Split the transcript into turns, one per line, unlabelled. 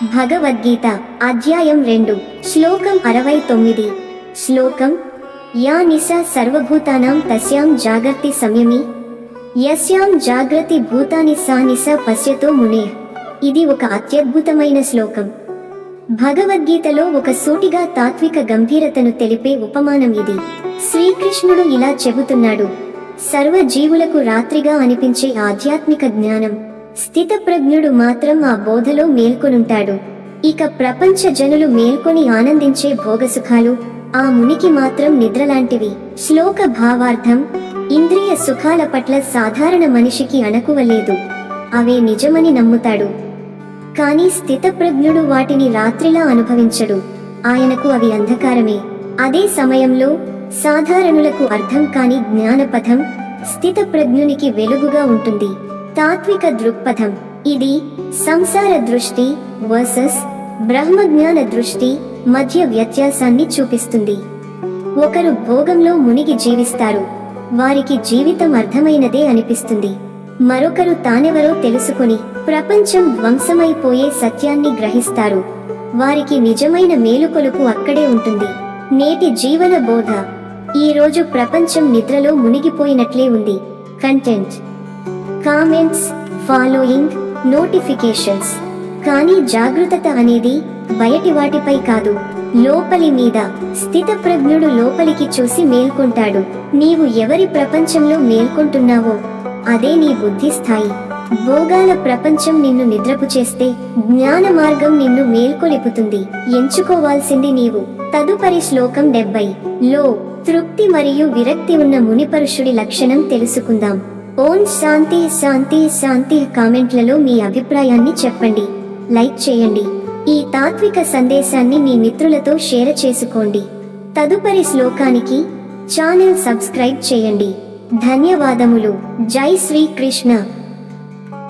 భగవద్గీత అధ్యాయం 2 శ్లోకం 69 శ్లోకం యా నిశా సర్వభూతానాం తస్యాం జాగర్తి సంయమి యస్యాం జాగ్రతి భూతాని సా నిశా పశ్యతో మునే. ఇది ఒక అత్యద్భుతమైన శ్లోకం. భగవద్గీతలో ఒక సూటిగా తాత్విక గంభీరతను తెలిపే ఉపమానం ఇది. శ్రీకృష్ణుడు ఇలా చెబుతున్నాడు, సర్వ జీవులకు రాత్రిగా అనిపించే ఆధ్యాత్మిక జ్ఞానం, స్థితప్రజ్ఞుడు మాత్రం ఆ బోధలో మేల్కొనుంటాడు. ఇక ప్రపంచ జనులు మేల్కొని ఆనందించే భోగసుఖాలు ఆ మునికి మాత్రం నిద్రలాంటివి. శ్లోక భావార్థం: ఇంద్రియ సుఖాల పట్ల సాధారణ మనిషికి అణకువ లేదు, అవే నిజమని నమ్ముతాడు. కానీ స్థితప్రజ్ఞుడు వాటిని రాత్రిలా అనుభవించడు, ఆయనకు అవి అంధకారమే. అదే సమయంలో సాధారణులకు అర్థం కాని జ్ఞానపథం స్థితప్రజ్ఞునికి వెలుగుగా ఉంటుంది. తాత్విక దృక్పథం: ఇది సంసార దృష్టి వర్సెస్ బ్రహ్మజ్ఞాన దృష్టి మధ్య వ్యత్యాసాన్ని చూపిస్తుంది. ఒకరు భోగంలో మునిగి జీవిస్తారు, వారికి జీవితం అర్థమైనదే అనిపిస్తుంది. మరొకరు తానెవరో తెలుసుకొని ప్రపంచం ధ్వంసమైపోయే సత్యాన్ని గ్రహిస్తారు, వారికి నిజమైన మేలుకొలుపు అక్కడే ఉంటుంది. నేటి జీవన బోధ: ఈరోజు ప్రపంచం నిద్రలో మునిగిపోయినట్లే ఉంది. Content, comments, following, notifications. కానీ జాగృతత అనేది బయటి వాటిపై కాదు, లోపలి మీద. స్థితప్రజ్ఞుడు లోపలికి చూసి మేల్కొంటాడు. నీవు ఎవరి ప్రపంచంలో మేల్కొంటున్నావో అదే నీ బుద్ధి స్థాయి. భోగాల ప్రపంచం నిన్ను నిద్రపు చేస్తే జ్ఞాన మార్గం నిన్ను మేల్కొలిపుతుంది. ఎంచుకోవాల్సింది నీవు. తదుపరి శ్లోకం 70 లో తృప్తి మరియు విరక్తి ఉన్న మునిపరుషుడి లక్షణం తెలుసుకుందాం. ఓం శాంతి శాంతి శాంతి. కామెంట్లలో మీ అభిప్రాయాన్ని చెప్పండి, లైక్ చేయండి. ఈ తాత్విక సందేశాన్ని మీ మిత్రులతో షేర్ చేసుకోండి. తదుపరి శ్లోకానికి ఛానల్ సబ్స్క్రైబ్ చేయండి. ధన్యవాదములు. జై శ్రీకృష్ణ.